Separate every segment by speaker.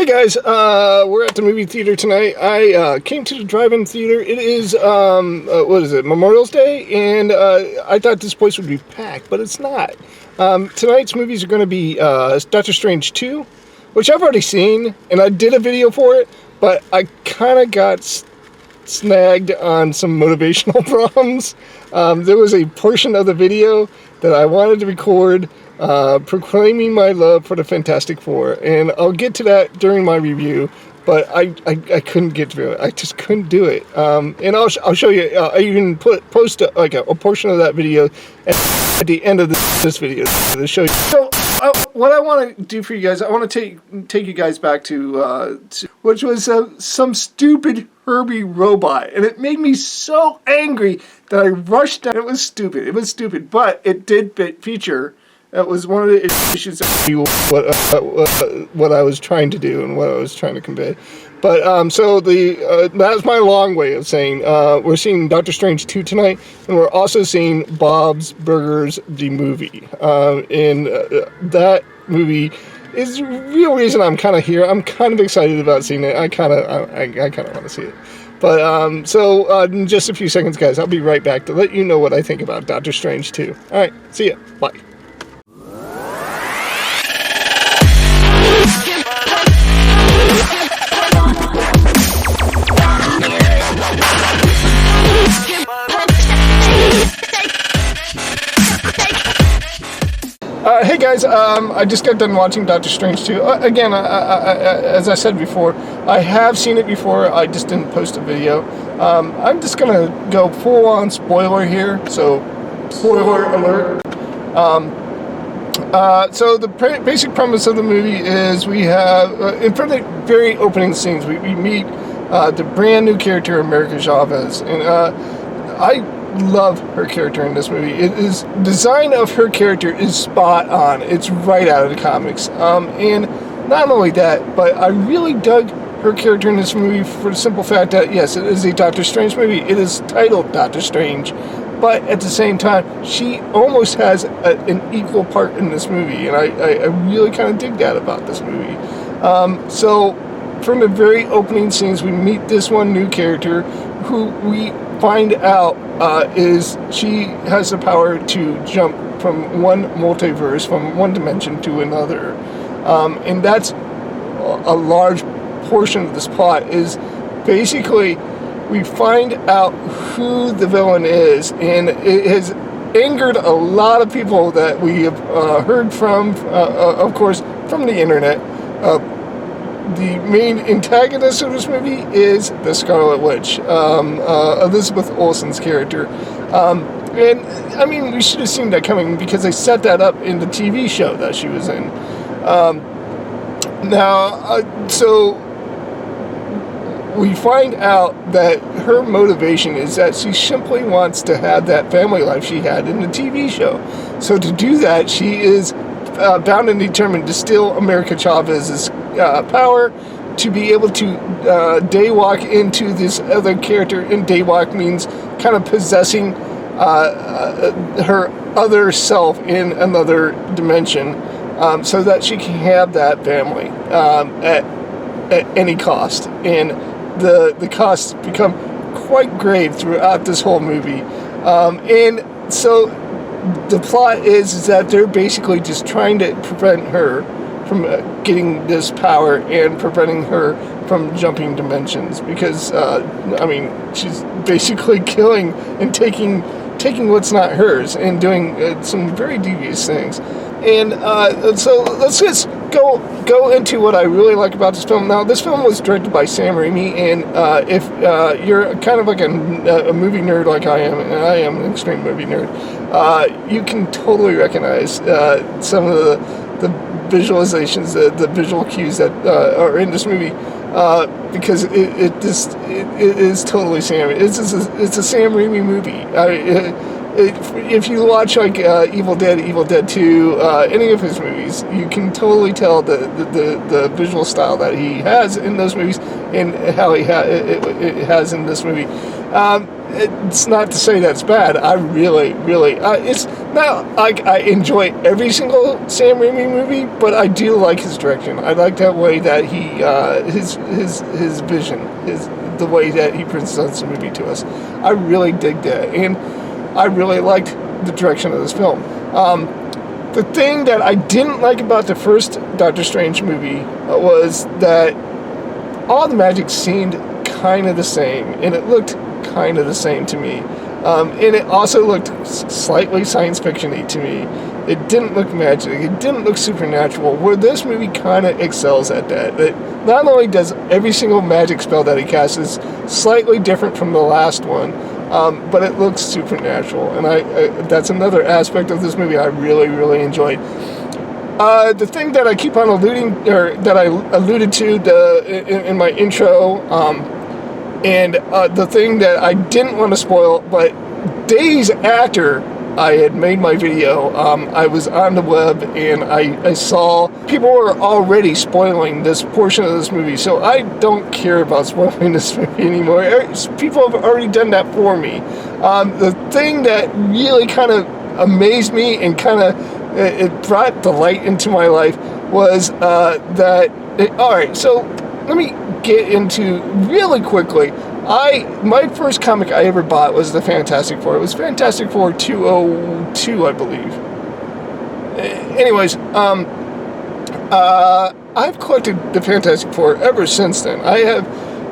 Speaker 1: Hey guys, we're at the movie theater tonight. I came to the drive-in theater. It is, what is it, Memorial's Day? And I thought this place would be packed, but it's not. Tonight's movies are going to be Doctor Strange 2, which I've already seen, and I did a video for it, but I kind of got snagged on some motivational problems. There was a portion of the video that I wanted to record proclaiming my love for the Fantastic Four, and I'll get to that during my review, but I couldn't get to it. I just couldn't do it. And I'll show you. I even post a portion of that video at the end of this video to show you. So what I want to do for you guys, I want to take you guys back to which was some stupid Herbie robot, and it made me so angry that I rushed down. It was stupid, but it did feature. That was one of the issues that what I was trying to do and what I was trying to convey. But so that's my long way of saying we're seeing Doctor Strange 2 tonight, and we're also seeing Bob's Burgers the movie. And that movie is the real reason I'm kind of here. I'm kind of excited about seeing it. I kind of want to see it. But so in just a few seconds, guys, I'll be right back to let you know what I think about Doctor Strange 2. All right, see ya. Bye. Hey guys, I just got done watching Doctor Strange 2. Again, as I said before, I have seen it before, I just didn't post a video. I'm just going to go full-on spoiler here, so spoiler alert. So the basic premise of the movie is we have, in front of the very opening scenes, we meet the brand new character, America Chavez, and I love her character in this movie. Design of her character is spot on. It's right out of the comics. And not only that, but I really dug her character in this movie for the simple fact that, yes, it is a Doctor Strange movie. It is titled Doctor Strange. But at the same time, she almost has an equal part in this movie. And I really kind of dig that about this movie. So from the very opening scenes, we meet this one new character who we find out she has the power to jump from one multiverse, from one dimension to another. And that's a large portion of this plot, is basically we find out who the villain is, and it has angered a lot of people that we have heard from, of course, from the internet. The main antagonist of this movie is the Scarlet Witch, Elizabeth Olsen's character. And, I mean, we should have seen that coming because they set that up in the TV show that she was in. So we find out that her motivation is that she simply wants to have that family life she had in the TV show. So to do that, she is bound and determined to steal America Chavez's power to be able to daywalk into this other character. And daywalk means kind of possessing her other self in another dimension, so that she can have that family at any cost. And the costs become quite grave throughout this whole movie. And so the plot is that they're basically just trying to prevent her from getting this power and preventing her from jumping dimensions, because I mean, she's basically killing and taking what's not hers and doing some very devious things. And so let's just go into what I really like about this film. Now, this film was directed by Sam Raimi, and if you're kind of like a movie nerd like I am, and I am an extreme movie nerd, you can totally recognize some of the visualizations, the visual cues that are in this movie, because it is totally Sam. It's a Sam Raimi movie. If you watch like Evil Dead 2, any of his movies, you can totally tell the visual style that he has in those movies and how it has in this movie. It's not to say that's bad. I really, it's Now, I enjoy every single Sam Raimi movie, but I do like his direction. I like that way that he, his vision, the way that he presents the movie to us. I really dig that, and I really liked the direction of this film. The thing that I didn't like about the first Doctor Strange movie was that all the magic seemed kind of the same, and it looked kind of the same to me. And it also looked slightly science fiction-y to me. It didn't look magic. It didn't look supernatural, where this movie kind of excels at that. It not only does every single magic spell that he casts is slightly different from the last one, but it looks supernatural. And that's another aspect of this movie I really, really enjoyed. The thing that I keep on that I alluded to in my intro, and the thing that I didn't want to spoil, but days after I had made my video, I was on the web and I saw people were already spoiling this portion of this movie, so I don't care about spoiling this movie anymore. People have already done that for me. The thing that really kind of amazed me and kind of it brought delight into my life was alright, so let me get into really quickly. My first comic I ever bought was the Fantastic Four. It was Fantastic Four 202, I believe. Anyways, I've collected the Fantastic Four ever since then. I have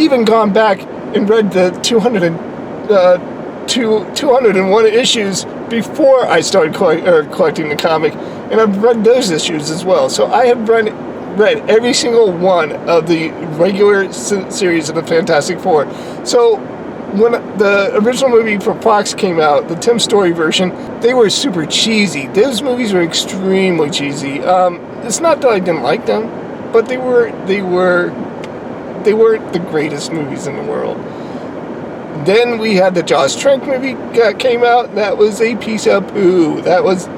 Speaker 1: even gone back and read the 201 issues before I started collecting the comic, and I've read those issues as well. So I have read every single one of the regular series of the Fantastic Four. So when the original movie for Fox came out, the Tim Story version, they were super cheesy. Those movies were extremely cheesy. It's not that I didn't like them, but they weren't the greatest movies in the world. Then we had the Josh Trank movie that came out. That was a piece of poo. That was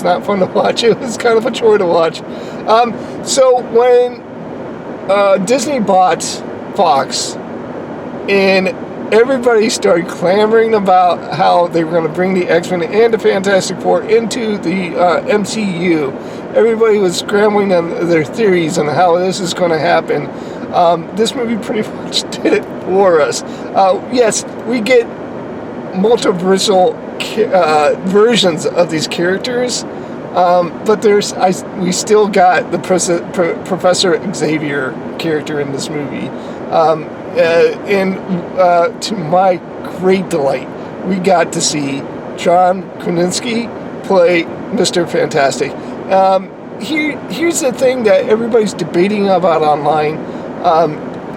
Speaker 1: not fun to watch. It was kind of a chore to watch. So when Disney bought Fox, and everybody started clamoring about how they were going to bring the X-Men and the Fantastic Four into the MCU, everybody was scrambling on their theories on how this is going to happen. This movie pretty much did it for us. Yes, we get multiversal versions of these characters, but we still got the Professor Xavier character in this movie. And to my great delight, we got to see John Krasinski play Mr. Fantastic. Here's the thing that everybody's debating about online.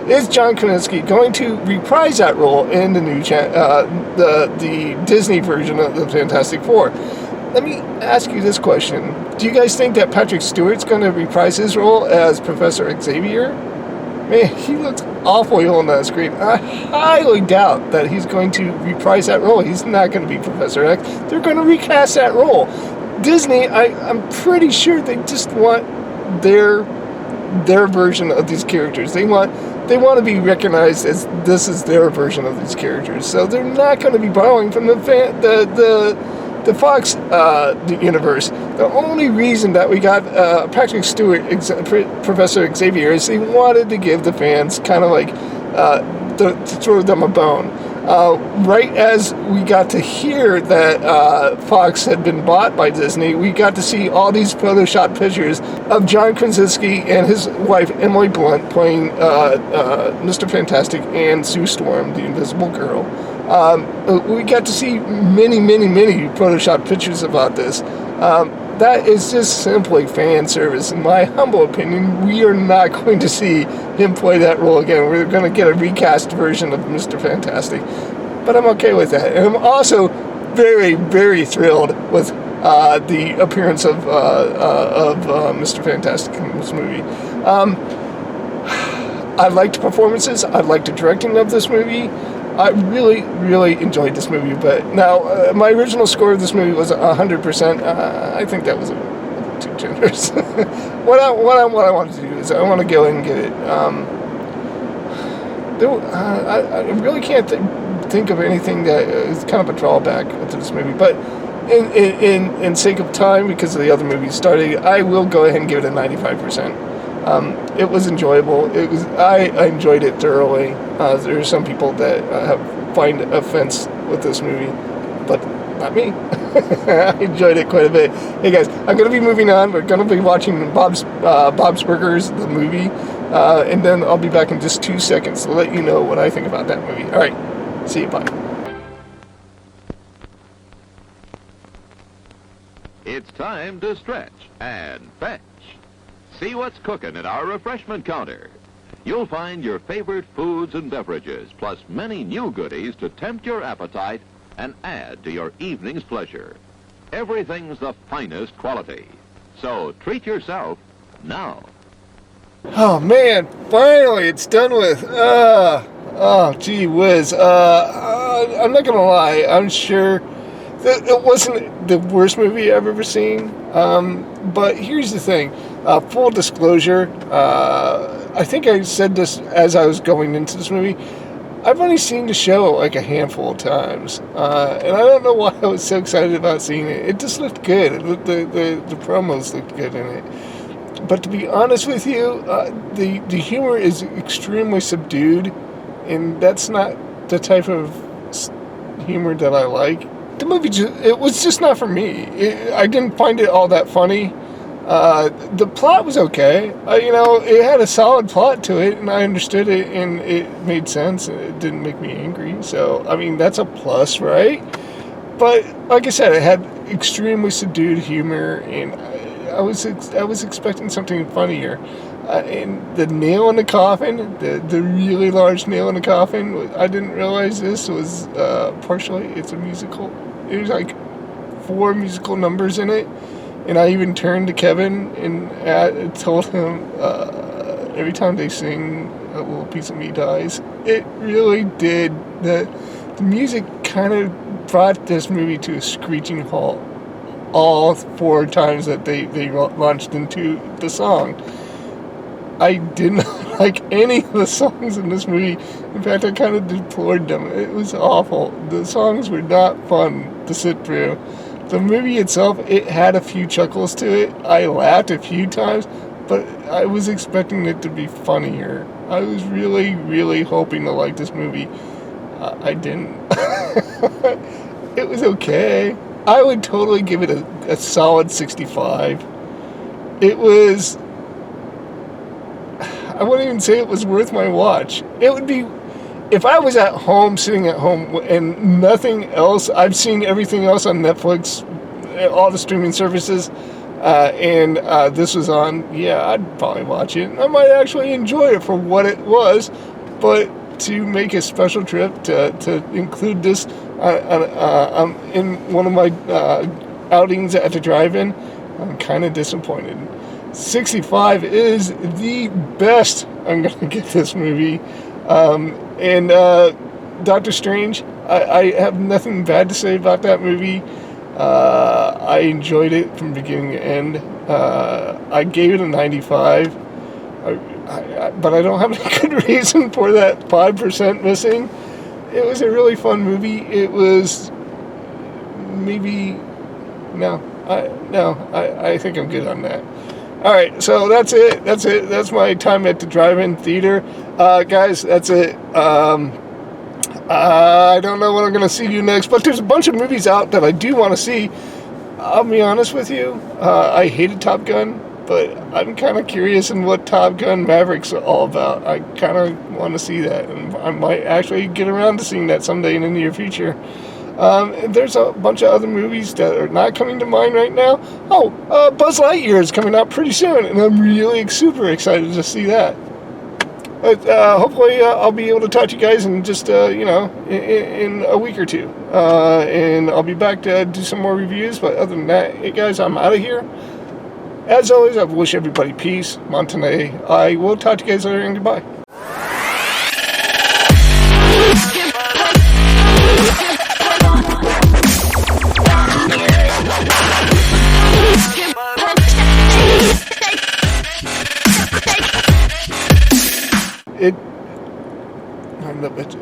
Speaker 1: Is John Krasinski going to reprise that role in the new the Disney version of the Fantastic Four? Let me ask you this question. Do you guys think that Patrick Stewart's going to reprise his role as Professor Xavier? Man, he looks awfully on that screen. I highly doubt that he's going to reprise that role. He's not going to be Professor X. They're going to recast that role. Disney, I'm pretty sure they just want their version of these characters. They want to be recognized as this is their version of these characters. So they're not going to be borrowing from the Fox universe. The only reason that we got Patrick Stewart, Professor Xavier, is they wanted to give the fans kind of like to throw them a bone. Right as we got to hear that Fox had been bought by Disney, we got to see all these Photoshop pictures of John Krasinski and his wife Emily Blunt playing Mr. Fantastic and Sue Storm, the Invisible Girl. We got to see many, many, many Photoshop pictures about this. That is just simply fan service. In my humble opinion, we are not going to see him play that role again. We're going to get a recast version of Mr. Fantastic. But I'm okay with that. And I'm also very, very thrilled with the appearance of Mr. Fantastic in this movie. I liked performances. I liked the directing of this movie. I really, really enjoyed this movie, but now my original score of this movie was 100%. I think that was a little too generous. What I wanted to do is I want to go and get it. I really can't think of anything that is kind of a drawback to this movie, but in sake of time, because of the other movies starting, I will go ahead and give it a 95%. It was enjoyable. I enjoyed it thoroughly. There are some people that find offense with this movie, but not me. I enjoyed it quite a bit. Hey guys, I'm going to be moving on. We're going to be watching Bob's Burgers, the movie, and then I'll be back in just 2 seconds to let you know what I think about that movie. All right, see you, bye.
Speaker 2: It's time to stretch and fetch. See what's cooking at our refreshment counter. You'll find your favorite foods and beverages, plus many new goodies to tempt your appetite and add to your evening's pleasure. Everything's the finest quality. So treat yourself now.
Speaker 1: Oh man, finally it's done with. Gee whiz. I'm not gonna lie, I'm sure that it wasn't the worst movie I've ever seen. But here's the thing. Full disclosure, I think I said this as I was going into this movie. I've only seen the show like a handful of times, and I don't know why I was so excited about seeing it. It just looked good. The promos looked good in it. But to be honest with you, the humor is extremely subdued, and that's not the type of humor that I like. The movie, it was just not for me. I didn't find it all that funny. The plot was okay. It had a solid plot to it, and I understood it, and it made sense, and it didn't make me angry. So, I mean, that's a plus, right? But, like I said, it had extremely subdued humor, and I was expecting something funnier. And the nail in the coffin, the really large nail in the coffin, I didn't realize this was partially, it's a musical. There's like 4 musical numbers in it. And I even turned to Kevin and told him every time they sing, a little piece of me dies. It really did. The music kind of brought this movie to a screeching halt all 4 times that they launched into the song. I did not like any of the songs in this movie. In fact, I kind of deplored them. It was awful. The songs were not fun to sit through. The movie itself, it had a few chuckles to it. I laughed a few times, but I was expecting it to be funnier. I was really, really hoping to like this movie. I didn't. It was okay. I would totally give it a solid 65. It was... I wouldn't even say it was worth my watch. It would be... If I was at home, sitting at home, and nothing else, I've seen everything else on Netflix, all the streaming services, and this was on, yeah, I'd probably watch it. I might actually enjoy it for what it was, but to make a special trip to include this in one of my outings at the drive-in, I'm kind of disappointed. 65 is the best I'm going to get this movie. And Doctor Strange, I have nothing bad to say about that movie. I enjoyed it from beginning to end. I gave it a 95, but I don't have a good reason for that 5% missing. It was a really fun movie. It was maybe... I think I'm good on that. Alright, so that's it. That's my time at the drive-in theater. Guys, that's it. I don't know when I'm going to see you next, but there's a bunch of movies out that I do want to see. I'll be honest with you. I hated Top Gun, but I'm kind of curious in what Top Gun Maverick's all about. I kind of want to see that, and I might actually get around to seeing that someday in the near future. There's a bunch of other movies that are not coming to mind right now. Buzz Lightyear is coming out pretty soon, and I'm really super excited to see that. But hopefully I'll be able to talk to you guys in just, in a week or two. And I'll be back to do some more reviews. But other than that, hey guys, I'm out of here. As always, I wish everybody peace. Montana. I will talk to you guys later, and goodbye.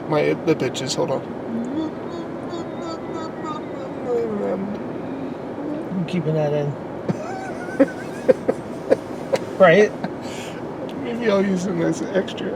Speaker 1: My lip itches, hold on.
Speaker 3: keeping that in. Right?
Speaker 1: Maybe I'll use them as an extra.